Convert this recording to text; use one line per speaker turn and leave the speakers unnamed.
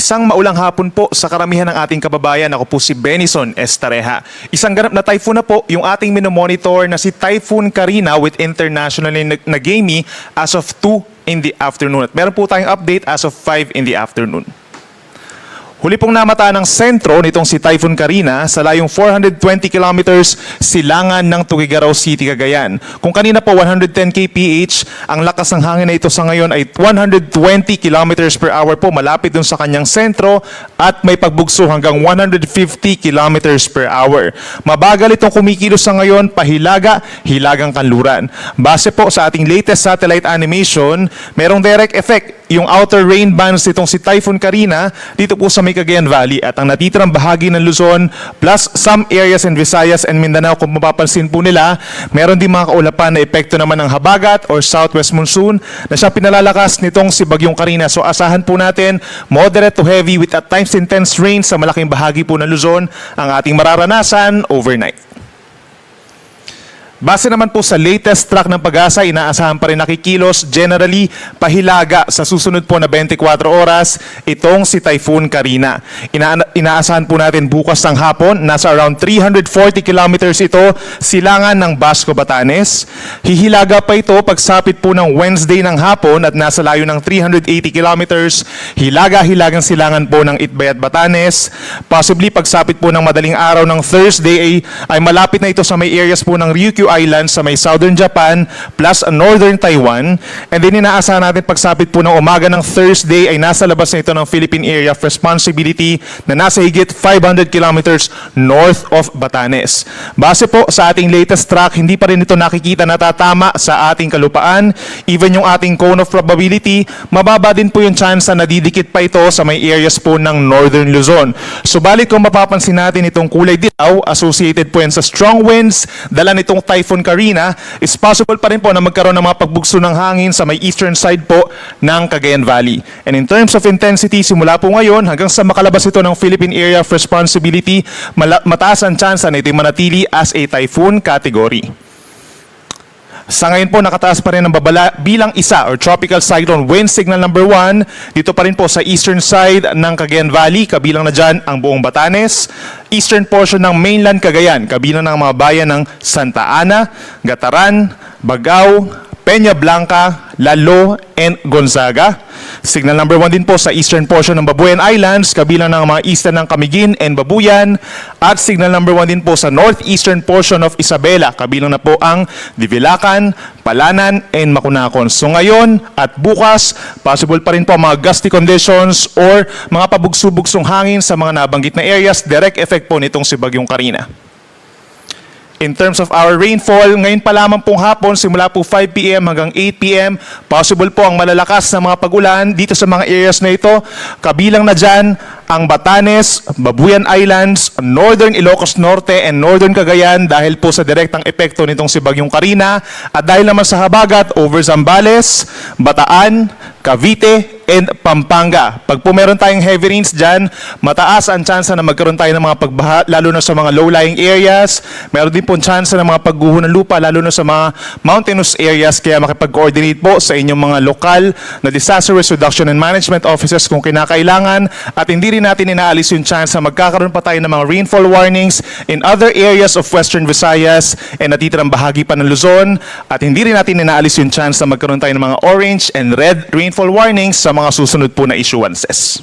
Isang maulang hapon po sa karamihan ng ating kababayan. Ako po si Benison Estareja. Isang ganap na typhoon na po yung ating minomonitor na si Typhoon Karina with internationally na GAMI as of 2 in the afternoon. At meron po tayong update as of 5 in the afternoon. Huli pong namata ng sentro nitong si Typhoon Karina sa layong 420 kilometers silangan ng Tuguegarao City, Cagayan. Kung kanina po 110 kph, ang lakas ng hangin na ito sa ngayon ay 120 kilometers per hour po, malapit dun sa kanyang sentro at may pagbugso hanggang 150 kilometers per hour. Mabagal itong kumikilos sa ngayon, pahilaga, hilagang kanluran. Base po sa ating latest satellite animation, merong direct effect yung outer rain bands nitong si Typhoon Karina dito po sa may Cagayan Valley at ang natitirang bahagi ng Luzon plus some areas in Visayas and Mindanao. Kung mapapansin po nila, meron din mga kaulapan na epekto naman ng habagat or southwest monsoon na siya pinalalakas nitong si Bagyong Karina. So asahan po natin moderate to heavy with at times intense rain sa malaking bahagi po ng Luzon ang ating mararanasan overnight. Base naman po sa latest track ng Pag-asa, inaasahan pa rin nakikilos generally pahilaga sa susunod po na 24 oras itong si Typhoon Karina. Inaasahan po natin bukas ng hapon, nasa around 340 kilometers ito silangan ng Basco, Batanes. Hihilaga pa ito pagsapit po ng Wednesday ng hapon at nasa layo ng 380 kilometers. Hilaga-hilagang silangan po ng Itbay at Batanes. Possibly pagsapit po ng madaling araw ng Thursday ay malapit na ito sa may areas po ng Ryukyu Islands sa may southern Japan plus northern Taiwan. And then inaasahan natin pagsapit po ng umaga ng Thursday ay nasa labas na ito ng Philippine Area of Responsibility na nasa higit 500 kilometers north of Batanes. Base po sa ating latest track, hindi pa rin ito nakikita na tatama sa ating kalupaan. Even yung ating cone of probability, mababa din po yung chance na nadidikit pa ito sa may areas po ng northern Luzon. Subalit kung mapapansin natin itong kulay dilaw associated po yan sa strong winds, dala nitong Typhoon Karina, is possible pa rin po na magkaroon ng mga pagbugso ng hangin sa may eastern side po ng Cagayan Valley. And in terms of intensity, simula po ngayon hanggang sa makalabas ito ng Philippine Area of Responsibility, mataas ang chance na ito manatili as a typhoon category. Sa ngayon po, nakataas pa rin ang babala bilang isa or tropical cyclone wind signal number 1. Dito pa rin po sa eastern side ng Cagayan Valley, kabilang na dyan ang buong Batanes. Eastern portion ng mainland Cagayan, kabilang ng mga bayan ng Santa Ana, Gataran, Bagao, Peña Blanca, Lalo, and Gonzaga. Signal number 1 din po sa eastern portion ng Babuyan Islands, kabilang ng mga eastern ng Camiguin and Babuyan. At signal number 1 din po sa northeastern portion of Isabela, kabilang na po ang Divilacan, Palanan, and Macunacon. So ngayon at bukas, possible pa rin po mga gusty conditions or mga pabugso-bugsong hangin sa mga nabanggit na areas, direct effect po nitong si Bagyong Karina. In terms of our rainfall, ngayon pa lamang pong hapon, simula po 5 p.m. hanggang 8 p.m., possible po ang malalakas na mga pag-ulan dito sa mga areas na ito. Kabilang na dyan ang Batanes, Babuyan Islands, Northern Ilocos Norte, and Northern Cagayan dahil po sa direktang epekto nitong si Bagyong Karina. At dahil naman sa habagat over Zambales, Bataan, Cavite, and Pampanga. Pag po meron tayong heavy rains dyan, mataas ang chance na magkaroon tayo ng mga pagbaha, lalo na sa mga low-lying areas. Meron din po chance na mga pagguho ng lupa, lalo na sa mga mountainous areas. Kaya makipag-coordinate po sa inyong mga lokal na disaster risk reduction and management offices kung kinakailangan. At hindi rin natin inaalis yung chance na magkakaroon pa tayo ng mga rainfall warnings in other areas of Western Visayas and natitirang bahagi pa ng Luzon. At hindi rin natin inaalis yung chance na magkaroon tayo ng mga orange and red rainfall warnings sa mga susunod po na issuances.